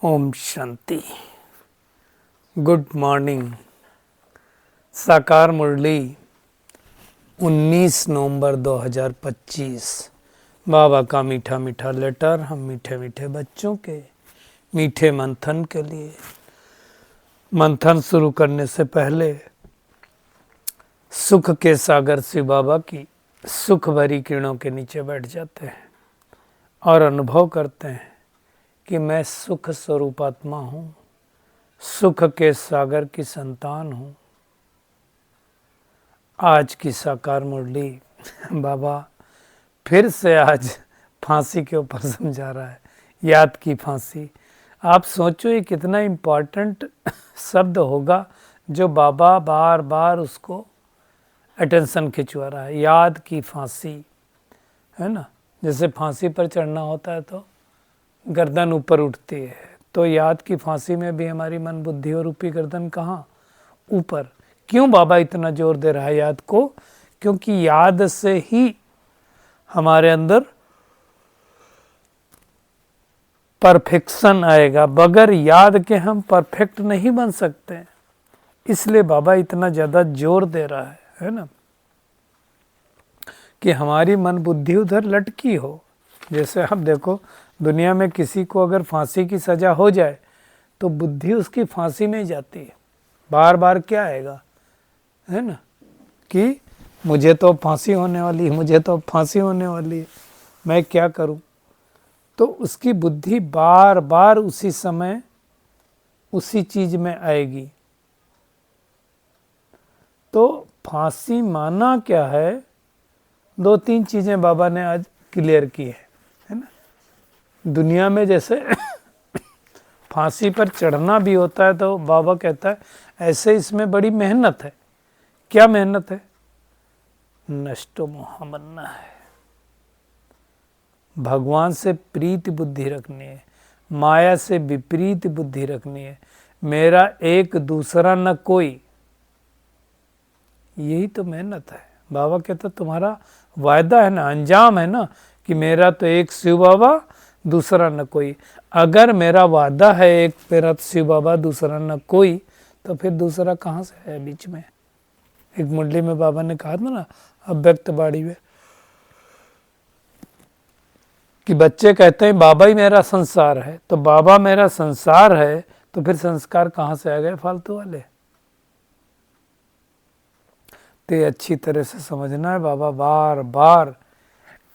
Om Shanti. Good morning. साकार मुरली 19 नवंबर 2025। बाबा का मीठा मीठा लेटर हम मीठे मीठे बच्चों के मीठे मंथन के लिए। मंथन शुरू करने से पहले सुख के सागर शिव बाबा की सुख भरी किरणों के नीचे बैठ जाते हैं और अनुभव करते हैं कि मैं सुख स्वरूपात्मा हूँ, सुख के सागर की संतान हूँ। आज की साकार मुरली बाबा फिर से आज फांसी के ऊपर समझा रहा है, याद की फांसी। आप सोचो ये कितना इम्पोर्टेंट शब्द होगा जो बाबा बार बार उसको अटेंशन खिंचवा रहा है। याद की फांसी, है ना। जैसे फांसी पर चढ़ना होता है तो गर्दन ऊपर उठती है, तो याद की फांसी में भी हमारी मन बुद्धि और रूपी गर्दन कहाँ? ऊपर। क्यों बाबा इतना जोर दे रहा है याद को? क्योंकि याद से ही हमारे अंदर परफेक्शन आएगा। बगैर याद के हम परफेक्ट नहीं बन सकते, इसलिए बाबा इतना ज़्यादा जोर दे रहा है ना, कि हमारी मन बुद्धि उधर लटकी हो। जैसे आप देखो, दुनिया में किसी को अगर फांसी की सज़ा हो जाए तो बुद्धि उसकी फांसी में जाती है। बार बार क्या आएगा, है ना, कि मुझे तो फांसी होने वाली है, मुझे तो फांसी होने वाली है, मैं क्या करूं? तो उसकी बुद्धि बार बार उसी समय उसी चीज में आएगी। तो फांसी माना क्या है? 2-3 चीजें बाबा ने आज क्लियर की है ना। दुनिया में जैसे फांसी पर चढ़ना भी होता है तो बाबा कहता है ऐसे इसमें बड़ी मेहनत है। क्या मेहनत है? नष्टो मोह बनना है, भगवान से प्रीति बुद्धि रखनी है, माया से विपरीत बुद्धि रखनी है, मेरा एक दूसरा न कोई। यही तो मेहनत है। बाबा कहता तुम्हारा वायदा है ना, अंजाम है ना, कि मेरा तो एक शिव बाबा दूसरा न कोई। अगर मेरा वादा है एक मेरा शिव बाबा दूसरा न कोई, तो फिर दूसरा कहाँ से है बीच में? एक मुरली में बाबा ने कहा था ना, अव्यक्त बाड़ी में, कि बच्चे कहते हैं बाबा ही मेरा संसार है। तो बाबा मेरा संसार है तो फिर संस्कार कहाँ से आ गए फालतू वाले? तो अच्छी तरह से समझना है। बाबा बार बार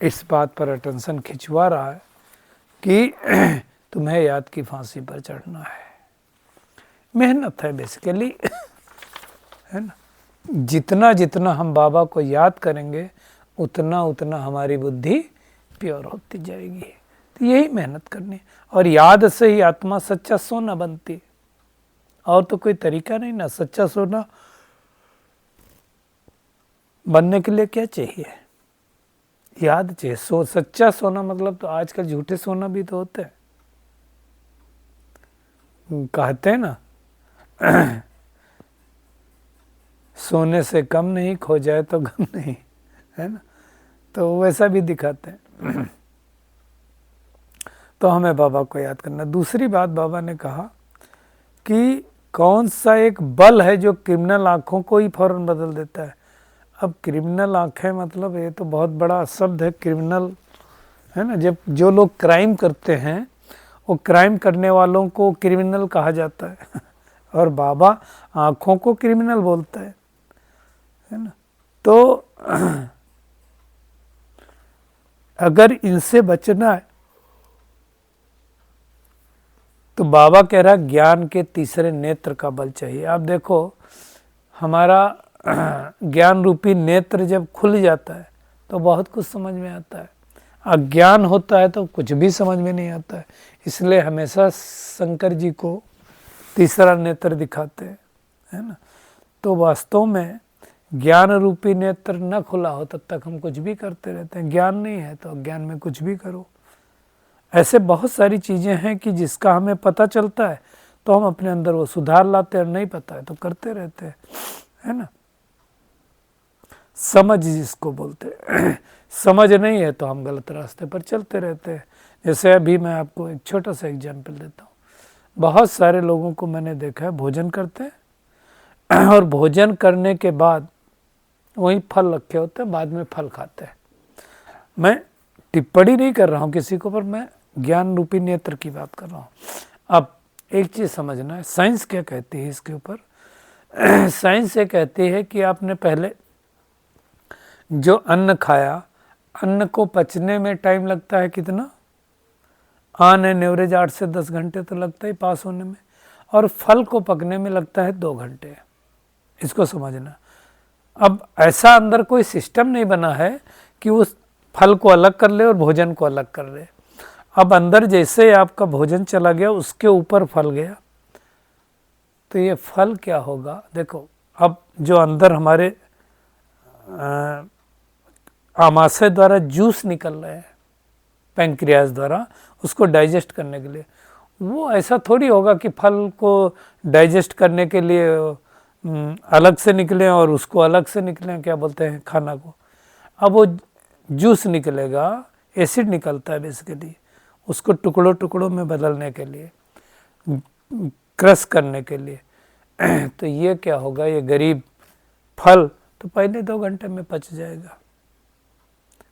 इस बात पर अटेंशन खिंचवा रहा है कि तुम्हें याद की फांसी पर चढ़ना है। मेहनत है बेसिकली, है ना। जितना जितना हम बाबा को याद करेंगे उतना उतना हमारी बुद्धि प्योर होती जाएगी। तो यही मेहनत करनी। और याद से ही आत्मा सच्चा सोना बनती, और तो कोई तरीका नहीं ना। सच्चा सोना बनने के लिए क्या चाहिए? याद चाहिए। सच्चा सोना मतलब तो आजकल झूठे सोना भी तो होते हैं। कहते हैं ना सोने से कम नहीं, खो जाए तो गम नहीं, है ना। तो वैसा भी दिखाते हैं। तो हमें बाबा को याद करना। दूसरी बात बाबा ने कहा कि कौन सा एक बल है जो क्रिमिनल आंखों को ही फौरन बदल देता है। अब क्रिमिनल आंखें मतलब ये तो बहुत बड़ा शब्द है, क्रिमिनल, है ना। जब जो लोग क्राइम करते हैं वो क्राइम करने वालों को क्रिमिनल कहा जाता है और बाबा आंखों को क्रिमिनल बोलता है ना। तो अगर इनसे बचना है तो बाबा कह रहा है ज्ञान के तीसरे नेत्र का बल चाहिए। आप देखो, हमारा ज्ञान रूपी नेत्र जब खुल जाता है तो बहुत कुछ समझ में आता है। अज्ञान होता है तो कुछ भी समझ में नहीं आता है। इसलिए हमेशा शंकर जी को तीसरा नेत्र दिखाते हैं, है ना। तो वास्तव में ज्ञान रूपी नेत्र न खुला हो तब तक हम कुछ भी करते रहते हैं। ज्ञान नहीं है तो अज्ञान में कुछ भी करो। ऐसे बहुत सारी चीज़ें हैं कि जिसका हमें पता चलता है तो हम अपने अंदर वो सुधार लाते हैं, और नहीं पता है तो करते रहते हैं, है ना। समझ जिसको बोलते हैं। समझ नहीं है तो हम गलत रास्ते पर चलते रहते हैं। जैसे अभी मैं आपको एक छोटा सा एग्जाम्पल देता हूँ। बहुत सारे लोगों को मैंने देखा है भोजन करते हैं और भोजन करने के बाद वहीं फल रखे होते हैं, बाद में फल खाते हैं। मैं टिप्पणी नहीं कर रहा हूँ किसी को, पर मैं ज्ञान रूपी नेत्र की बात कर रहा हूँ। अब एक चीज़ समझना है, साइंस क्या कहती है इसके ऊपर। साइंस ये कहती है कि आपने पहले जो अन्न खाया, अन्न को पचने में टाइम लगता है कितना, ऑन एन एवरेज 8 से 10 घंटे तो लगता ही पास होने में, और फल को पकने में लगता है 2 घंटे। इसको समझना। अब ऐसा अंदर कोई सिस्टम नहीं बना है कि उस फल को अलग कर ले और भोजन को अलग कर ले। अब अंदर जैसे आपका भोजन चला गया, उसके ऊपर फल गया, तो ये फल क्या होगा, देखो अब जो अंदर हमारे आमाशय द्वारा जूस निकल रहे हैं पैंक्रियाज द्वारा उसको डाइजेस्ट करने के लिए, वो ऐसा थोड़ी होगा कि फल को डाइजेस्ट करने के लिए अलग से निकले और उसको अलग से निकले, क्या बोलते हैं, खाना को। अब वो जूस निकलेगा, एसिड निकलता है बेसिकली, उसको टुकड़ों टुकड़ों में बदलने के लिए, क्रश करने के लिए। तो ये क्या होगा, ये गरीब फल तो पहले 2 घंटे में पच जाएगा,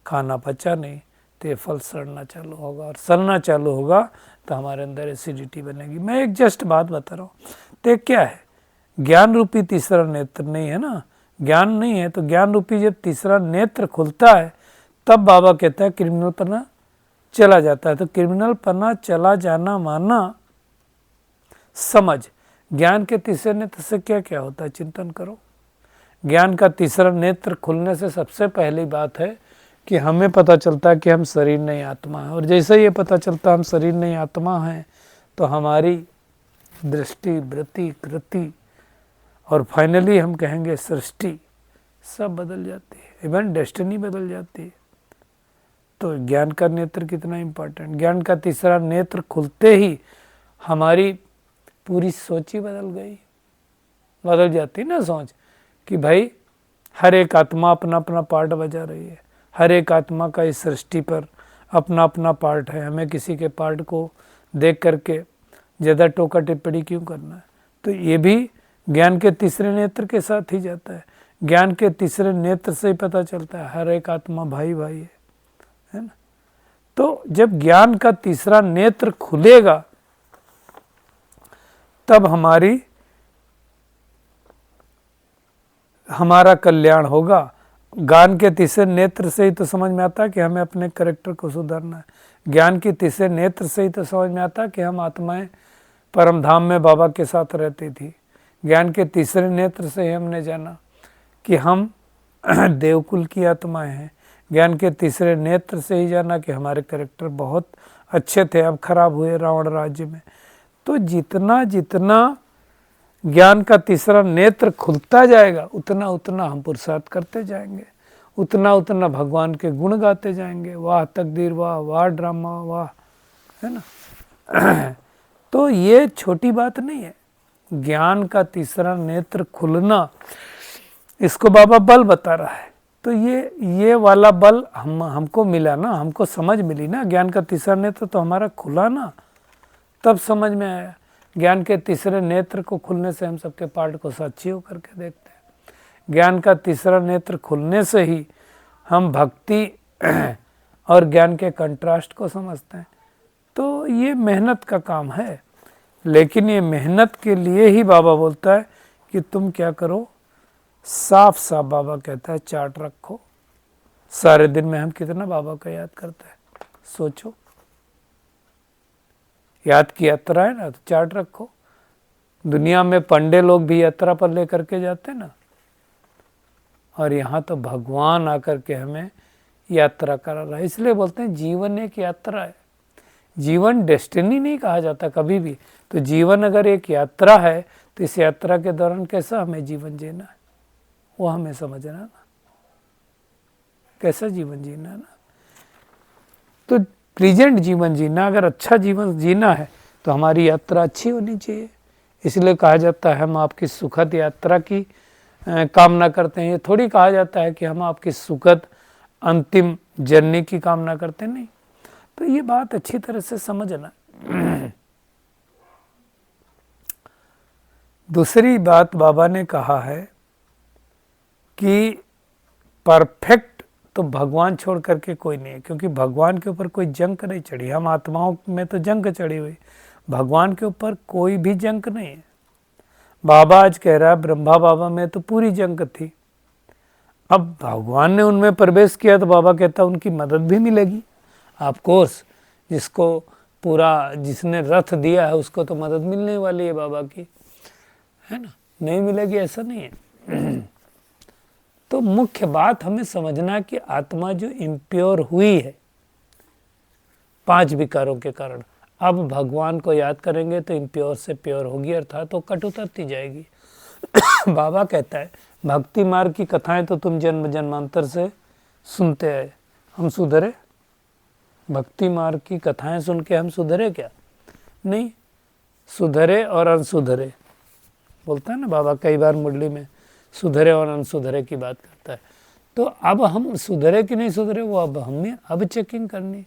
खाना पचा नहीं तो ये फल सड़ना चालू होगा, और सड़ना चालू होगा तो हमारे अंदर एसिडिटी बनेगी। मैं एक जस्ट बात बता रहा हूँ। तो क्या है, ज्ञान रूपी तीसरा नेत्र नहीं है ना, ज्ञान नहीं है, तो ज्ञान रूपी जब तीसरा नेत्र खुलता है तब बाबा कहता है क्रिमिनल पना चला जाता है। तो क्रिमिनल पना चला जाना माना समझ। ज्ञान के तीसरे नेत्र से क्या क्या होता है, चिंतन करो। ज्ञान का तीसरा नेत्र खुलने से सबसे पहली बात है कि हमें पता चलता है कि हम शरीर नहीं आत्मा है, और जैसे ये पता चलता है हम शरीर नहीं आत्मा हैं, तो हमारी दृष्टि, वृत्ति, कृति और फाइनली हम कहेंगे सृष्टि सब बदल जाती है, इवन डेस्टिनी बदल जाती है। तो ज्ञान का नेत्र कितना इम्पोर्टेंट। ज्ञान का तीसरा नेत्र खुलते ही हमारी पूरी सोच ही बदल जाती ना सोच, कि भाई हर एक आत्मा अपना अपना पार्ट बजा रही है, हर एक आत्मा का इस सृष्टि पर अपना अपना पार्ट है, हमें किसी के पार्ट को देख करके ज़्यादा टोका टिप्पणी क्यों करना है। तो ये भी ज्ञान के तीसरे नेत्र के साथ ही जाता है। ज्ञान के तीसरे नेत्र से ही पता चलता है हर एक आत्मा भाई भाई है ना। तो जब ज्ञान का तीसरा नेत्र खुलेगा तब हमारा कल्याण होगा। ज्ञान के तीसरे नेत्र से ही तो समझ में आता है कि हमें अपने कैरेक्टर को सुधारना है। ज्ञान के तीसरे नेत्र से ही तो समझ में आता है कि हम आत्माएं परम धाम में बाबा के साथ रहती थी। ज्ञान के तीसरे नेत्र से ही हमने जाना कि हम देवकुल की आत्माएं हैं। ज्ञान के तीसरे नेत्र से ही जाना कि हमारे कैरेक्टर बहुत अच्छे थे, अब खराब हुए रावण राज्य में। तो जितना जितना ज्ञान का तीसरा नेत्र खुलता जाएगा उतना उतना हम पुरुषार्थ करते जाएंगे, उतना उतना भगवान के गुण गाते जाएंगे। वाह तकदीर, वाह वाह ड्रामा, वाह, है ना। तो ये छोटी बात नहीं है। ज्ञान का तीसरा नेत्र खुलना, इसको बाबा बल बता रहा है। तो ये वाला बल हमको मिला ना, हमको समझ मिली ना। ज्ञान का तीसरा नेत्र तो हमारा खुला ना, तब समझ में आया। ज्ञान के तीसरे नेत्र को खुलने से हम सबके पार्ट को साक्षी होकर के देखते हैं। ज्ञान का तीसरा नेत्र खुलने से ही हम भक्ति और ज्ञान के कंट्रास्ट को समझते हैं। तो ये मेहनत का काम है, लेकिन ये मेहनत के लिए ही बाबा बोलता है कि तुम क्या करो, साफ साफ बाबा कहता है चार्ट रखो। सारे दिन में हम कितना बाबा का याद करते हैं, सोचो। याद की यात्रा है ना, तो चार्ट रखो। दुनिया में पंडे लोग भी यात्रा पर लेकर के जाते हैं ना, और यहाँ तो भगवान आकर के हमें यात्रा करा रहा है। इसलिए बोलते हैं जीवन एक यात्रा है। जीवन डेस्टिनी नहीं कहा जाता कभी भी। तो जीवन अगर एक यात्रा है तो इस यात्रा के दौरान कैसा हमें जीवन जीना है वो हमें समझना ना, कैसा जीवन जीना है ना। तो प्रेजेंट जीवन जीना, अगर अच्छा जीवन जीना है तो हमारी यात्रा अच्छी होनी चाहिए। इसलिए कहा जाता है हम आपकी सुखद यात्रा की कामना करते हैं। ये थोड़ी कहा जाता है कि हम आपकी सुखद अंतिम जर्नी की कामना करते नहीं। तो ये बात अच्छी तरह से समझना। दूसरी बात बाबा ने कहा है कि परफेक्ट तो भगवान छोड़ करके कोई नहीं है, क्योंकि भगवान के ऊपर कोई जंक नहीं चढ़ी। हम आत्माओं में तो जंक चढ़ी हुई, भगवान के ऊपर कोई भी जंक नहीं है। बाबा आज कह रहा है ब्रह्मा बाबा में तो पूरी जंक थी, अब भगवान ने उनमें प्रवेश किया तो बाबा कहता उनकी मदद भी मिलेगी। ऑफ कोर्स जिसको पूरा जिसने रथ दिया है उसको तो मदद मिलने वाली है बाबा की, है ना, नहीं मिलेगी ऐसा नहीं है। तो मुख्य बात हमें समझना कि आत्मा जो इम्प्योर हुई है 5 विकारों के कारण, अब भगवान को याद करेंगे तो इम्प्योर से प्योर होगी, अर्थात तो कट उतरती जाएगी। बाबा कहता है भक्ति मार्ग की कथाएं तो तुम जन्म जन्मांतर से सुनते आए, हम सुधरे? भक्ति मार्ग की कथाएं सुन के हम सुधरे क्या? नहीं, सुधरे और अनसुधरे बोलता है ना बाबा कई बार मुरली में, सुधरे और अनसुधरे की बात करता है। तो अब हम सुधरे कि नहीं सुधरे वो अब हमें अब चेकिंग करनी।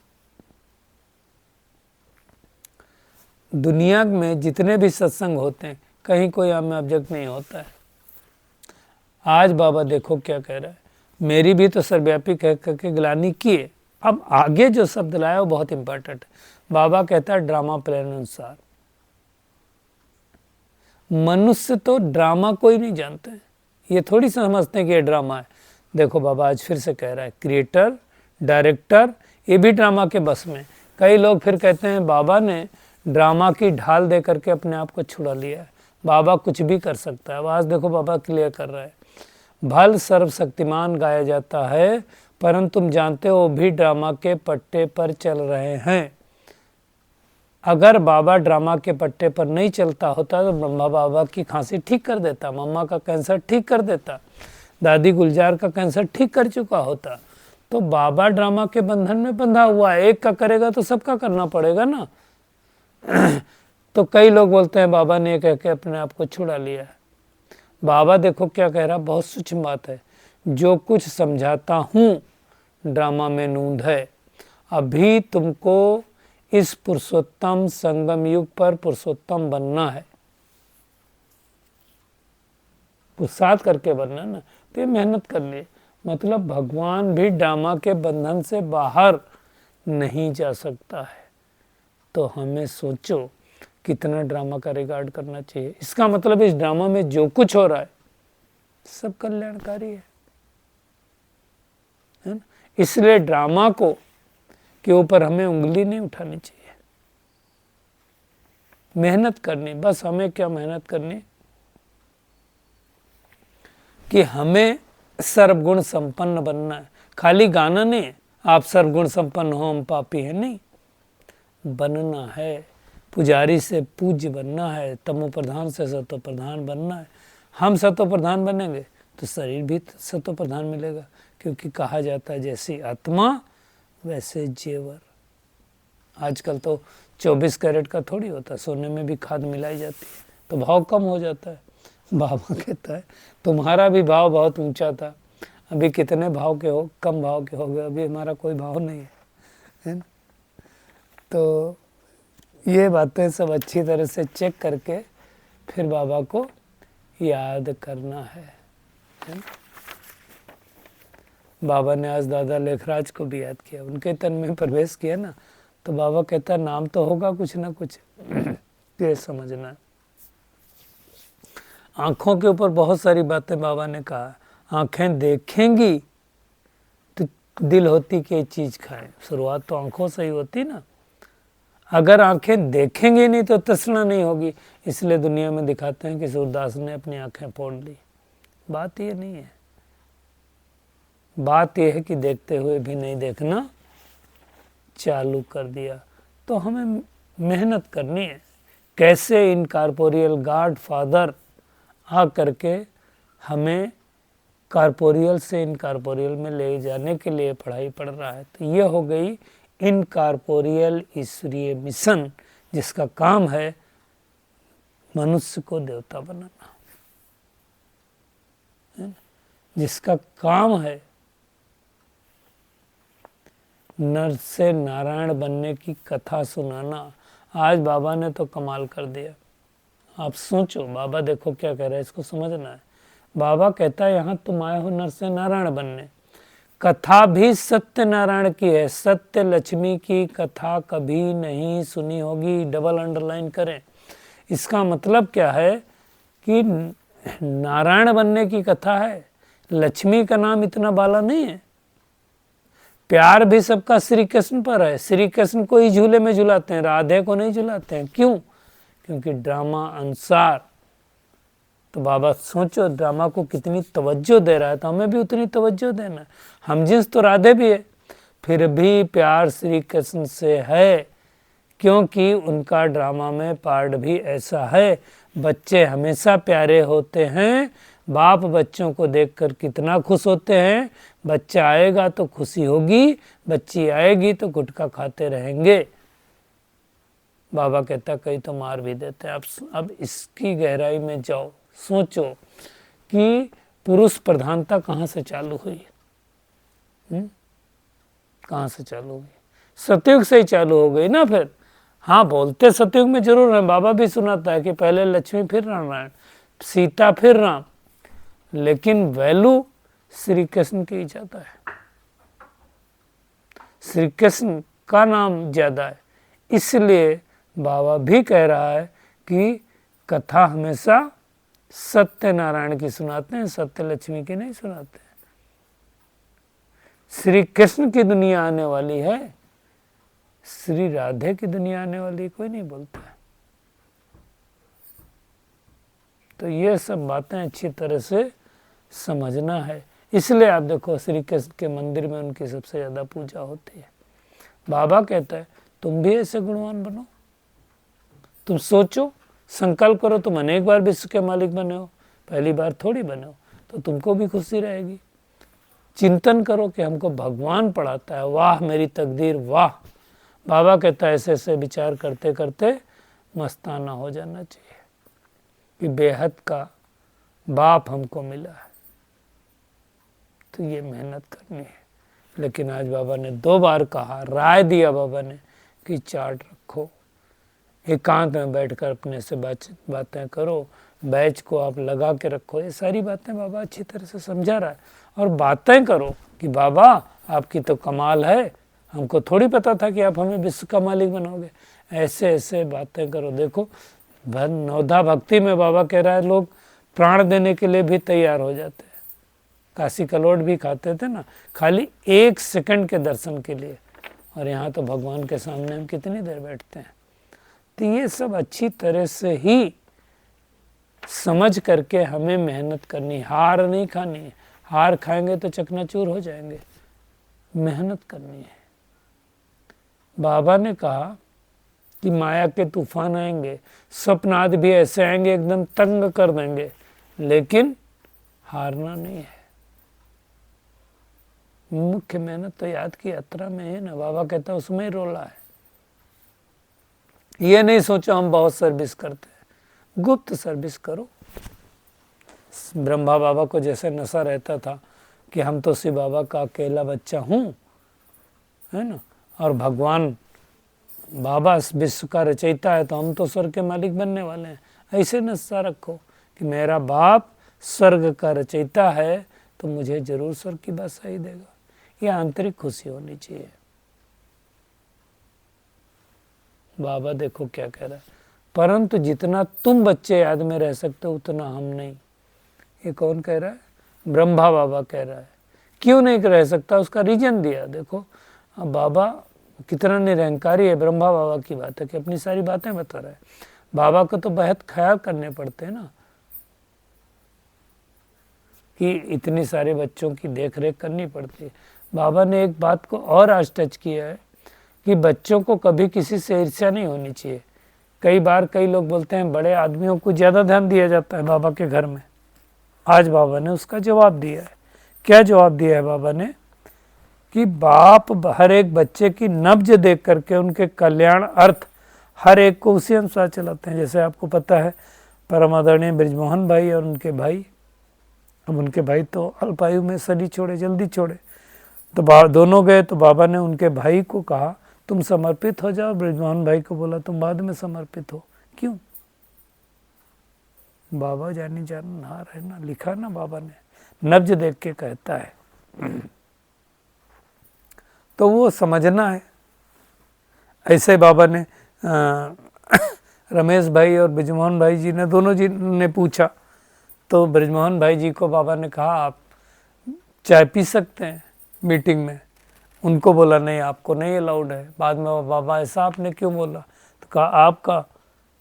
दुनिया में जितने भी सत्संग होते हैं कहीं कोई हमें ऑब्जेक्ट नहीं होता है। आज बाबा देखो क्या कह रहा है, मेरी भी तो सर्वव्यापी कह करके ग्लानि किए। अब आगे जो शब्द लाया वो बहुत इंपॉर्टेंट है। बाबा कहता है ड्रामा प्लान अनुसार। मनुष्य तो ड्रामा कोई नहीं जानते हैं, ये थोड़ी समझते हैं कि ये ड्रामा है। देखो बाबा आज फिर से कह रहा है क्रिएटर डायरेक्टर ये भी ड्रामा के बस में। कई लोग फिर कहते हैं बाबा ने ड्रामा की ढाल दे करके अपने आप को छुड़ा लिया है, बाबा कुछ भी कर सकता है। अब आज देखो बाबा क्लियर कर रहा है, भल सर्वशक्तिमान गाया जाता है परंतु तुम जानते हो भी ड्रामा के पट्टे पर चल रहे हैं। अगर बाबा ड्रामा के पट्टे पर नहीं चलता होता तो ब्रह्मा बाबा की खांसी ठीक कर देता, मम्मा का कैंसर ठीक कर देता, दादी गुलजार का कैंसर ठीक कर चुका होता। तो बाबा ड्रामा के बंधन में बंधा हुआ है, एक का करेगा तो सबका करना पड़ेगा ना। तो कई लोग बोलते हैं बाबा ने कह के अपने आप को छुड़ा लिया है। बाबा देखो क्या कह रहा, बहुत सूक्ष्म बात है। जो कुछ समझाता हूँ ड्रामा में नूंद है। अभी तुमको इस पुरुषोत्तम संगम युग पर पुरुषोत्तम बनना है, पुरुषार्थ करके बनना ना, तो ये मेहनत करनी। मतलब भगवान भी ड्रामा के बंधन से बाहर नहीं जा सकता है। तो हमें सोचो कितना ड्रामा का रिगार्ड करना चाहिए। इसका मतलब इस ड्रामा में जो कुछ हो रहा है सब कल्याणकारी है ना? इसलिए ड्रामा को के ऊपर हमें उंगली नहीं उठानी चाहिए, मेहनत करनी। बस हमें क्या मेहनत करनी कि हमें सर्वगुण संपन्न बनना है। खाली गाना नहीं आप सर्वगुण संपन्न हो हम पापी है, नहीं, बनना है। पुजारी से पूज्य बनना है, तमो प्रधान से सतो प्रधान बनना है। हम सतो प्रधान बनेंगे तो शरीर भी सतो प्रधान मिलेगा, क्योंकि कहा जाता है जैसी आत्मा वैसे जेवर। आजकल तो 24 कैरेट का थोड़ी होता, सोने में भी खाद मिलाई जाती है तो भाव कम हो जाता है। बाबा कहता है तुम्हारा भी भाव बहुत ऊंचा था, अभी कितने भाव के हो, कम भाव के हो गए, अभी हमारा कोई भाव नहीं है ना। तो ये बातें सब अच्छी तरह से चेक करके फिर बाबा को याद करना है ना? बाबा ने आज दादा लेखराज को भी याद किया, उनके तन में प्रवेश किया ना, तो बाबा कहता नाम तो होगा कुछ ना कुछ। ये समझना। आंखों के ऊपर बहुत सारी बातें बाबा ने कहा, आंखें देखेंगी तो दिल होती कि चीज खाएं। शुरुआत तो आंखों से ही होती ना, अगर आंखें देखेंगे नहीं तो तृष्णा नहीं होगी। इसलिए दुनिया में दिखाते हैं कि सूरदास ने अपनी आंखें फोड़ ली। बात ये नहीं है, बात यह है कि देखते हुए भी नहीं देखना चालू कर दिया। तो हमें मेहनत करनी है। कैसे इनकॉर्पोरियल गॉड फादर आ करके हमें कॉर्पोरियल से इनकॉर्पोरियल में ले जाने के लिए पढ़ाई पढ़ रहा है। तो ये हो गई इनकॉर्पोरियल ईश्वरीय मिशन, जिसका काम है मनुष्य को देवता बनाना, जिसका काम है नर से नारायण बनने की कथा सुनाना। आज बाबा ने तो कमाल कर दिया। आप सोचो, बाबा देखो क्या कह रहा है, इसको समझना है। बाबा कहता है यहाँ तुम आए हो नर से नारायण बनने, कथा भी सत्य नारायण की है, सत्य लक्ष्मी की कथा कभी नहीं सुनी होगी। डबल अंडरलाइन करें। इसका मतलब क्या है कि नारायण बनने की कथा है, लक्ष्मी का नाम इतना बाला नहीं है। प्यार भी सबका श्री कृष्ण पर है, श्री कृष्ण को ही झूले में झुलाते हैं, राधे को नहीं झुलाते हैं। क्यों? क्योंकि ड्रामा अनुसार। तो बाबा सोचो ड्रामा को कितनी तवज्जो दे रहा है, तो हमें भी उतनी तवज्जो देना है। हम जिस तो राधे भी है, फिर भी प्यार श्री कृष्ण से है, क्योंकि उनका ड्रामा में पार्ट भी ऐसा है। बच्चे हमेशा प्यारे होते हैं, बाप बच्चों को देखकर कितना खुश होते हैं। बच्चा आएगा तो खुशी होगी, बच्ची आएगी तो गुटखा खाते रहेंगे। बाबा कहता कई तो मार भी देते हैं। अब इसकी गहराई में जाओ, सोचो कि पुरुष प्रधानता कहाँ से चालू हुई, कहाँ से चालू हुई? सतयुग से ही चालू हो गई ना। फिर हाँ, बोलते सतयुग में जरूर है, बाबा भी सुनाता है कि पहले लक्ष्मी फिर नारायण, सीता फिर राम, लेकिन वैल्यू श्री कृष्ण की ज्यादा है, श्री कृष्ण का नाम ज्यादा है। इसलिए बाबा भी कह रहा है कि कथा हमेशा सत्य नारायण की सुनाते हैं, सत्य लक्ष्मी की नहीं सुनाते हैं। श्री कृष्ण की दुनिया आने वाली है, श्री राधे की दुनिया आने वाली कोई नहीं बोलता है। तो ये सब बातें अच्छी तरह से समझना है। इसलिए आप देखो श्री कृष्ण के मंदिर में उनकी सबसे ज्यादा पूजा होती है। बाबा कहता है तुम भी ऐसे गुणवान बनो, तुम सोचो, संकल्प करो, तुम अनेक बार विश्व के मालिक बने हो, पहली बार थोड़ी बने हो, तो तुमको भी खुशी रहेगी। चिंतन करो कि हमको भगवान पढ़ाता है, वाह मेरी तकदीर वाह। बाबा कहता है ऐसे ऐसे विचार करते करते मस्ताना हो जाना चाहिए कि बेहद का बाप हमको मिला है, तो ये मेहनत करनी है। लेकिन आज बाबा ने 2 बार कहा, राय दिया बाबा ने कि चार्ट रखो, एकांत में बैठकर अपने से बातें करो, बैच को आप लगा के रखो। ये सारी बातें बाबा अच्छी तरह से समझा रहा है। और बातें करो कि बाबा आपकी तो कमाल है, हमको थोड़ी पता था कि आप हमें विश्व का मालिक बनोगे। ऐसे ऐसे बातें करो। देखो नवधा भक्ति में बाबा कह रहा है लोग प्राण देने के लिए भी तैयार हो जाते हैं। काशी कलोट भी खाते थे ना, खाली 1 सेकंड के दर्शन के लिए। और यहाँ तो भगवान के सामने हम कितनी देर बैठते हैं। तो ये सब अच्छी तरह से ही समझ करके हमें मेहनत करनी, हार नहीं खानी है। हार खाएंगे तो चकनाचूर हो जाएंगे। मेहनत करनी है। बाबा ने कहा कि माया के तूफान आएंगे, स्वप्न आदि भी ऐसे आएंगे एकदम तंग कर देंगे, लेकिन हारना नहीं है। मुख्य मेहनत तो याद की यात्रा में है ना। बाबा कहता उसमें ही रोला है। ये नहीं सोचो हम बहुत सर्विस करते हैं, गुप्त सर्विस करो। ब्रह्मा बाबा को जैसे नशा रहता था कि हम तो शिव बाबा का अकेला बच्चा हूँ, है ना, और भगवान बाबा विश्व का रचयिता है, तो हम तो स्वर्ग के मालिक बनने वाले हैं। ऐसे नशा रखो कि मेरा बाप स्वर्ग का रचयिता है, तो मुझे जरूर स्वर्ग की बादशाही देगा। ये आंतरिक खुशी होनी चाहिए। बाबा देखो क्या कह रहा है, परंतु जितना तुम बच्चे याद में रह सकते हो उतना हम नहीं। ये कौन कह रहा है? ब्रह्मा बाबा कह रहा है। क्यों नहीं रह सकता, उसका रीजन दिया। देखो अब बाबा कितना निरंकारी है। ब्रह्मा बाबा की बात है कि अपनी सारी बातें बता रहा है। बाबा को तो बेहद ख्याल करने पड़ते हैं ना, कि इतनी सारे बच्चों की देख रेख करनी पड़ती है। बाबा ने एक बात को और आज टच किया है कि बच्चों को कभी किसी से ईर्ष्या नहीं होनी चाहिए। कई बार कई लोग बोलते हैं बड़े आदमियों को ज़्यादा ध्यान दिया जाता है बाबा के घर में। आज बाबा ने उसका जवाब दिया है। क्या जवाब दिया है बाबा ने? कि बाप हर एक बच्चे की नब्ज देख करके उनके कल्याण अर्थ हर एक को उसी अनुसार चलाते हैं। जैसे आपको पता है परम आदरणीय ब्रिजमोहन भाई और उनके भाई, अब उनके भाई तो अल्पायु में शरीर छोड़े, जल्दी छोड़े, तो दोनों गए। तो बाबा ने उनके भाई को कहा तुम समर्पित हो जाओ। ब्रिजमोहन भाई को बोला तुम बाद में समर्पित हो। क्यों? बाबा जानी जानहार है ना, लिखा ना बाबा ने, नब्ज देख के कहता है। तो वो समझना है। ऐसे बाबा ने रमेश भाई और ब्रिजमोहन भाई जी ने, दोनों जी ने पूछा, तो ब्रिजमोहन भाई जी को बाबा ने कहा आप चाय पी सकते हैं मीटिंग में। उनको बोला नहीं, आपको नहीं अलाउड है। बाद में बाबा ऐसा आपने क्यों बोला? तो कहा आपका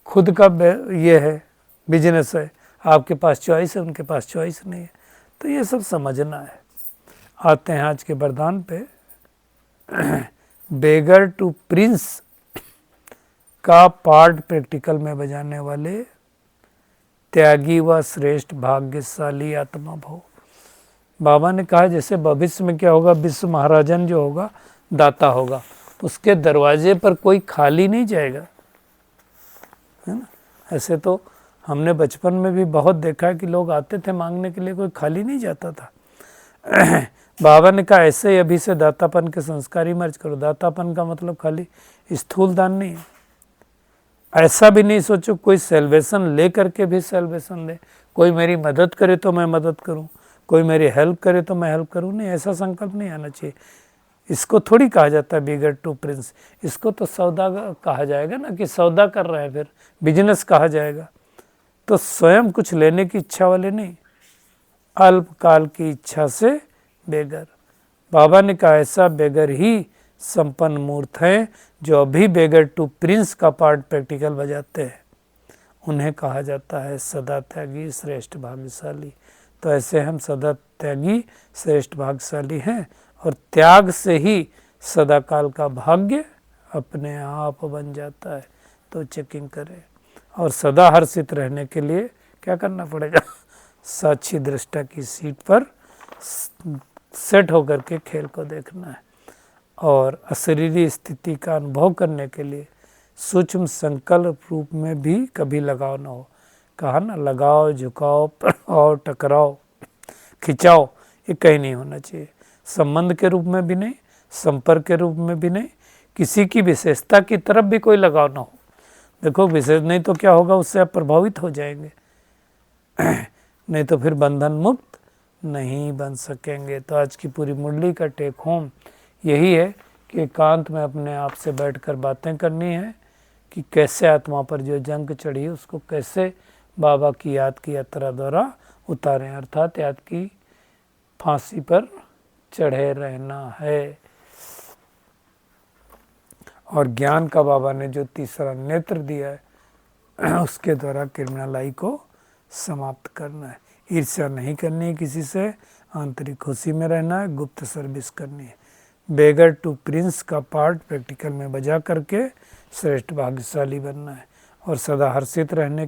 खुद का ये है, बिजनेस है, आपके पास चॉइस है, उनके पास चॉइस नहीं है। तो ये सब समझना है। आते हैं आज के वरदान पे। बेगर टू प्रिंस का पार्ट प्रैक्टिकल में बजाने वाले त्यागी व श्रेष्ठ भाग्यशाली आत्मा भव। बाबा ने कहा जैसे भविष्य में क्या होगा, विश्व महाराजन जो होगा दाता होगा, उसके दरवाजे पर कोई खाली नहीं जाएगा, है ना। ऐसे तो हमने बचपन में भी बहुत देखा है कि लोग आते थे मांगने के लिए, कोई खाली नहीं जाता था। बाबा ने कहा ऐसे ही अभी से दातापन के संस्कार ही मर्ज करो। दातापन का मतलब खाली स्थूल दान नहीं है। ऐसा भी नहीं सोचो कोई सेल्वेशन ले करके भी सेल्वेशन दे, कोई मेरी मदद करे तो मैं मदद करूं, कोई मेरी हेल्प करे तो मैं हेल्प करूं, नहीं, ऐसा संकल्प नहीं आना चाहिए। इसको थोड़ी कहा जाता है बिगर टू प्रिंस। इसको तो सौदा कहा जाएगा ना, कि सौदा कर रहा है, फिर बिजनेस कहा जाएगा। तो स्वयं कुछ लेने की इच्छा वाले नहीं, अल्पकाल की इच्छा से बेगर। बाबा ने कहा ऐसा बेगर ही संपन्न मूर्त हैं जो अभी बेगर टू प्रिंस का पार्ट प्रैक्टिकल बजाते हैं। उन्हें कहा जाता है सदा त्यागी श्रेष्ठ भाग्यशाली। तो ऐसे हम सदा त्यागी श्रेष्ठ भाग्यशाली हैं, और त्याग से ही सदाकाल का भाग्य अपने आप बन जाता है। तो चेकिंग करें, और सदा हर्षित रहने के लिए क्या करना पड़ेगा? साक्षी दृष्टा की सीट पर सेट होकर के खेल को देखना है, और अशरीरी स्थिति का अनुभव करने के लिए सूक्ष्म संकल्प रूप में भी कभी लगाव न हो। कहा ना, लगाओ, झुकाओ, पड़ाओ, टकराओ, खिंचाओ, ये कहीं नहीं होना चाहिए। संबंध के रूप में भी नहीं, संपर्क के रूप में भी नहीं, किसी की विशेषता की तरफ भी कोई लगाव ना हो। देखो विशेष नहीं तो क्या होगा, उससे आप प्रभावित हो जाएंगे, नहीं तो फिर बंधन मुक्त नहीं बन सकेंगे। तो आज की पूरी मुरली का टेक होम यही है कि एकांत में अपने आप से बैठकर बातें करनी है कि कैसे आत्मा पर जो जंग चढ़ी उसको कैसे बाबा की याद की यात्रा द्वारा उतारें, अर्थात याद की फांसी पर चढ़े रहना है। और ज्ञान का बाबा ने जो तीसरा नेत्र दिया है उसके द्वारा क्रिमिनलाई को समाप्त करना है। ईर्ष्या नहीं करनी है किसी से, आंतरिक खुशी में रहना है, गुप्त सर्विस करनी है। बेगर टू प्रिंस का पार्ट प्रैक्टिकल में बजा करके श्रेष्ठ भाग्यशाली बनना है, और सदा हर्षित रहने